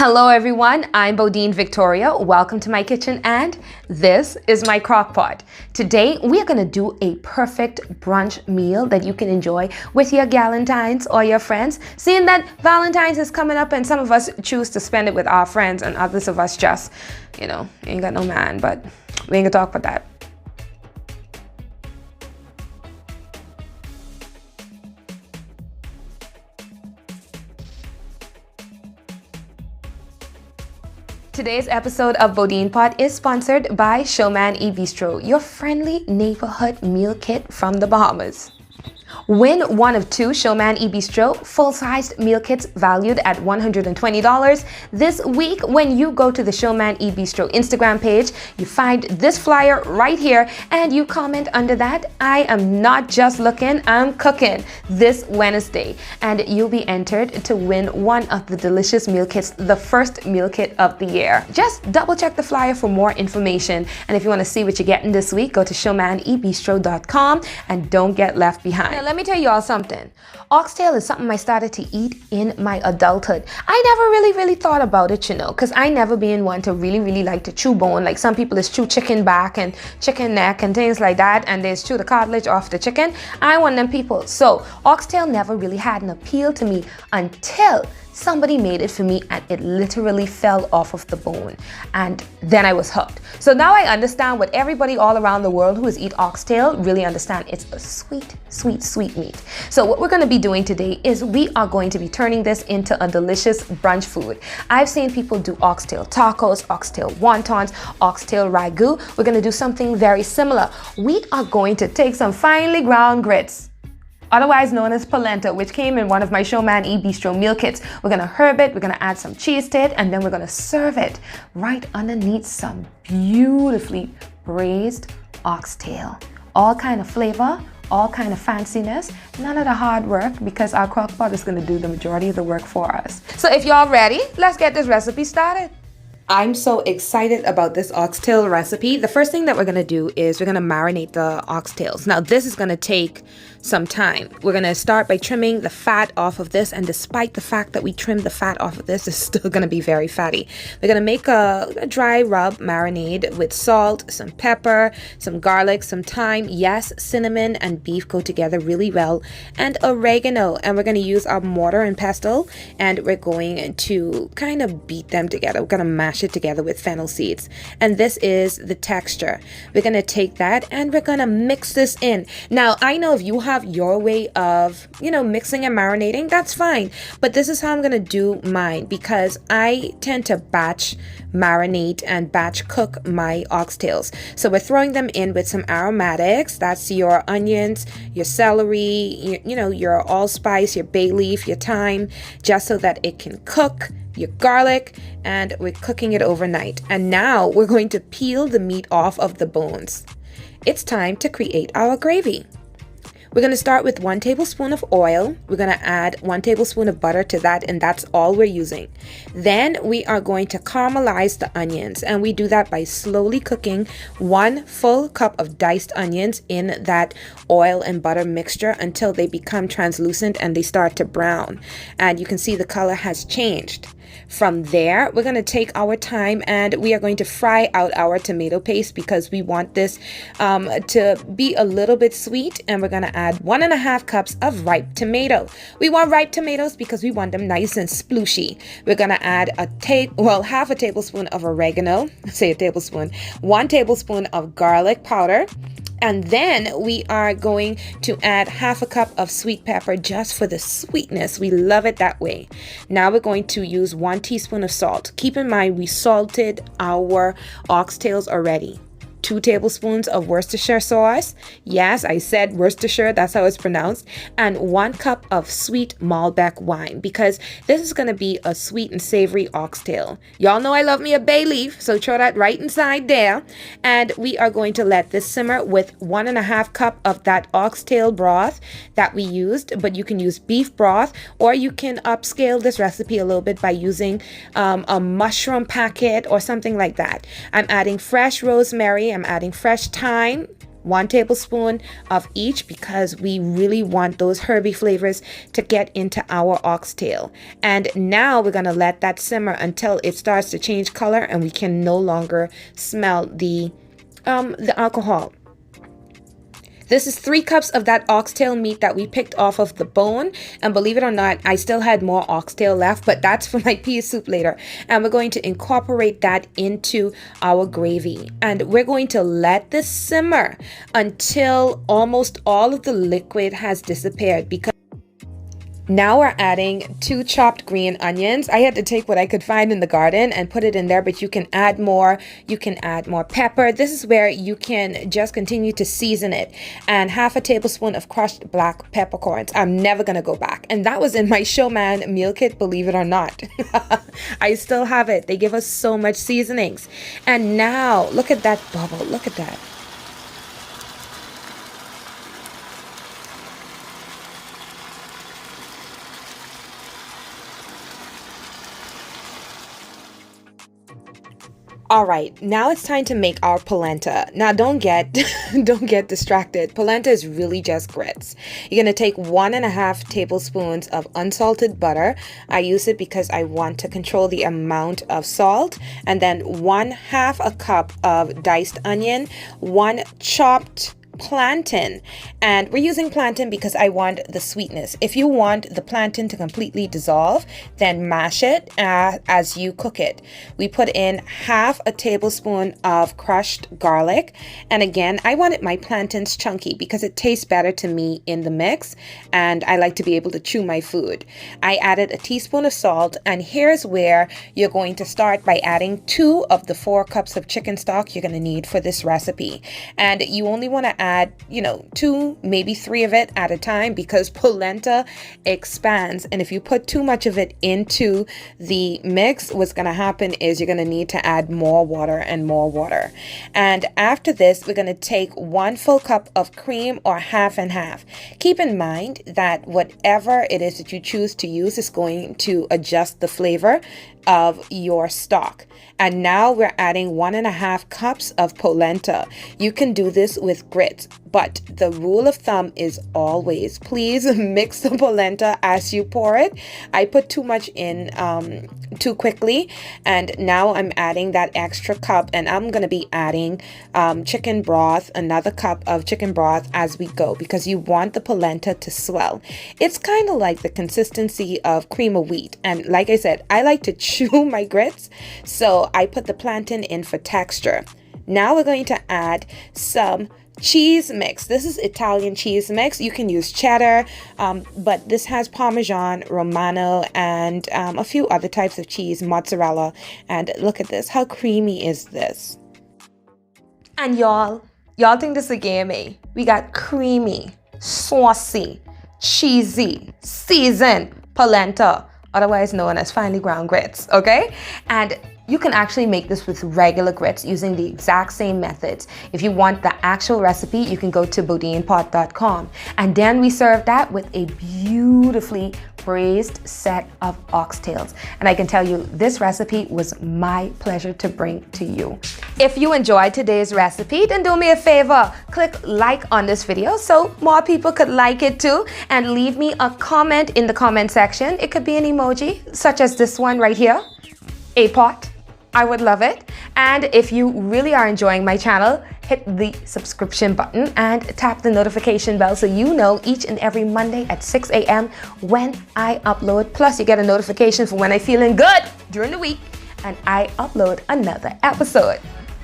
Hello everyone, I'm BodineVictoria. Welcome to my kitchen and this is my crock pot. Today we are going to do a perfect brunch meal that you can enjoy with your galentines or your friends. Seeing that Valentine's is coming up and some of us choose to spend it with our friends and others of us just, ain't got no man, but we ain't gonna talk about that. Today's episode of BodinePot is sponsored by Showman eBistro, your friendly neighborhood meal kit from the Bahamas. Win one of two Showman eBistro full-sized meal kits valued at $120 this week when you go to the Showman eBistro Instagram page. You find this flyer right here and you comment under that, "I am not just looking, I'm cooking," this Wednesday. And you'll be entered to win one of the delicious meal kits, the first meal kit of the year. Just double check the flyer for more information. And if you want to see what you're getting this week, go to showmanebistro.com and don't get left behind. Now, let me tell you all something. Oxtail is something I started to eat in my adulthood. I never really thought about it, because I never been one to really like to chew bone. Like some people is chew chicken back and chicken neck and things like that, and there's chew the cartilage off the chicken. I one of them people. So oxtail never really had an appeal to me until somebody made it for me and it literally fell off of the bone, and then I was hooked. So now I understand what everybody all around the world who has eat oxtail really understand. It's a sweet meat. So what we're going to be doing today is we are going to be turning this into a delicious brunch food. I've seen people do oxtail tacos, oxtail wontons, oxtail ragu. We're going to do something very similar. We are going to take some finely ground grits, otherwise known as polenta, which came in one of my Showman eBistro meal kits. We're gonna herb it, we're gonna add some cheese to it, and then we're gonna serve it right underneath some beautifully braised oxtail. All kind of flavor, all kind of fanciness, none of the hard work, because our crock pot is gonna do the majority of the work for us. So if y'all ready, let's get this recipe started. I'm so excited about this oxtail recipe. The first thing that we're gonna do is we're gonna marinate the oxtails. Now this is gonna take some time. We're gonna start by trimming the fat off of this, and despite the fact that we trimmed the fat off of this, it's still gonna be very fatty. We're gonna make a dry rub marinade with salt, some pepper, some garlic, some thyme, yes, cinnamon and beef go together really well, and oregano. And we're gonna use our mortar and pestle, and we're going to kind of beat them together. We're gonna mash it together with fennel seeds, and this is the texture. We're gonna take that and we're gonna mix this in. Now I know if you have your way of mixing and marinating, that's fine, but this is how I'm gonna do mine, because I tend to batch marinate and batch cook my oxtails. So we're throwing them in with some aromatics. That's your onions, your celery, your allspice, your bay leaf, your thyme, just so that it can cook, your garlic, and we're cooking it overnight. And now we're going to peel the meat off of the bones. It's time to create our gravy. We're going to start with 1 tablespoon of oil. We're going to add 1 tablespoon of butter to that, and that's all we're using. Then we are going to caramelize the onions, and we do that by slowly cooking 1 full cup of diced onions in that oil and butter mixture until they become translucent and they start to brown. And you can see the color has changed. From there, we're going to take our time and we are going to fry out our tomato paste, because we want this to be a little bit sweet, and we're going to add 1.5 cups of ripe tomato. We want ripe tomatoes because we want them nice and splooshy. We're going to add half a tablespoon of oregano, say a tablespoon, 1 tablespoon of garlic powder. And then we are going to add half a cup of sweet pepper just for the sweetness. We love it that way. Now we're going to use 1 teaspoon of salt. Keep in mind, we salted our oxtails already. 2 tablespoons of Worcestershire sauce. Yes, I said Worcestershire, that's how it's pronounced. And 1 cup of sweet Malbec wine, because this is going to be a sweet and savory oxtail. Y'all know I love me a bay leaf, so throw that right inside there. And we are going to let this simmer with 1.5 cup of that oxtail broth that we used, but you can use beef broth, or you can upscale this recipe a little bit by using a mushroom packet or something like that. I'm adding fresh rosemary, I'm adding fresh thyme, 1 tablespoon of each because we really want those herby flavors to get into our oxtail. And now we're going to let that simmer until it starts to change color and we can no longer smell the alcohol. This is 3 cups of that oxtail meat that we picked off of the bone. And believe it or not, I still had more oxtail left, but that's for my pea soup later. And we're going to incorporate that into our gravy. And we're going to let this simmer until almost all of the liquid has disappeared, because now we're adding 2 chopped green onions. I had to take what I could find in the garden and put it in there, but you can add more. You can add more pepper. This is where you can just continue to season it. And 1/2 tablespoon of crushed black peppercorns. I'm never going to go back. And that was in my Showman meal kit, believe it or not. I still have it. They give us so much seasonings. And now look at that bubble. Look at that. All right, now it's time to make our polenta. Now don't get distracted. Polenta is really just grits. You're gonna take 1.5 tablespoons of unsalted butter. I use it because I want to control the amount of salt. And then 1/2 cup of diced onion, 1 chopped plantain, and we're using plantain because I want the sweetness. If you want the plantain to completely dissolve, then mash it as you cook it. We put in 1/2 tablespoon of crushed garlic, and again, I wanted my plantains chunky because it tastes better to me in the mix, and I like to be able to chew my food. I added a teaspoon of salt, and here's where you're going to start by adding 2 of the 4 cups of chicken stock you're going to need for this recipe. And you only want to add 2, maybe 3 of it at a time, because polenta expands, and if you put too much of it into the mix, what's going to happen is you're going to need to add more water and more water. And after this, we're going to take 1 full cup of cream, or half and half. Keep in mind that whatever it is that you choose to use is going to adjust the flavor of your stock. And now we're adding 1.5 cups of polenta. You can do this with grits, but the rule of thumb is always please mix the polenta as you pour it. I put too much in too quickly, and now I'm adding that extra cup, and I'm going to be adding chicken broth, another cup of chicken broth as we go, because you want the polenta to swell. It's kind of like the consistency of cream of wheat, and like I said, I like to chew my grits, so I put the plantain in for texture. Now we're going to add some cheese mix. This is Italian cheese mix. You can use cheddar, but this has Parmesan, Romano, and a few other types of cheese, mozzarella. And look at this. How creamy is this? And y'all think this is a game, eh? We got creamy, saucy, cheesy, seasoned polenta, otherwise known as finely ground grits, okay? And you can actually make this with regular grits using the exact same methods. If you want the actual recipe, you can go to BodinePot.com. And then we serve that with a beautifully braised set of oxtails. And I can tell you, this recipe was my pleasure to bring to you. If you enjoyed today's recipe, then do me a favor, click like on this video so more people could like it too, and leave me a comment in the comment section. It could be an emoji, such as this one right here, a pot. I would love it. And if you really are enjoying my channel, hit the subscription button and tap the notification bell so you know each and every Monday at 6 a.m. when I upload. Plus, you get a notification for when I'm feeling good during the week and I upload another episode.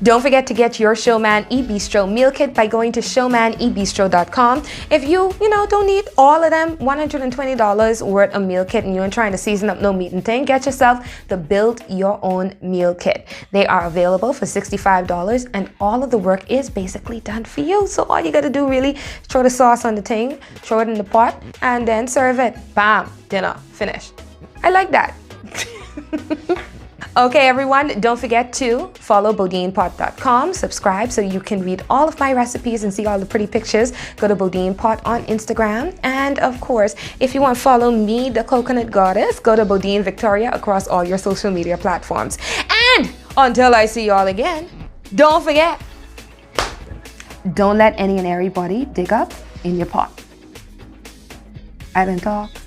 Don't forget to get your Showman eBistro meal kit by going to showmanebistro.com. If you don't need all of them $120 worth of meal kit and you ain't trying to season up no meat and thing, get yourself the Build Your Own meal kit. They are available for $65 and all of the work is basically done for you. So all you gotta do really is throw the sauce on the thing, throw it in the pot, and then serve it. Bam, dinner, finished. I like that. Okay, everyone, don't forget to follow BodinePot.com, subscribe so you can read all of my recipes and see all the pretty pictures. Go to BodinePot on Instagram. And of course, if you want to follow me, the Coconut Goddess, go to BodineVictoria across all your social media platforms. And until I see y'all again, don't forget, Don't let any and everybody dig up in your pot. Island talk.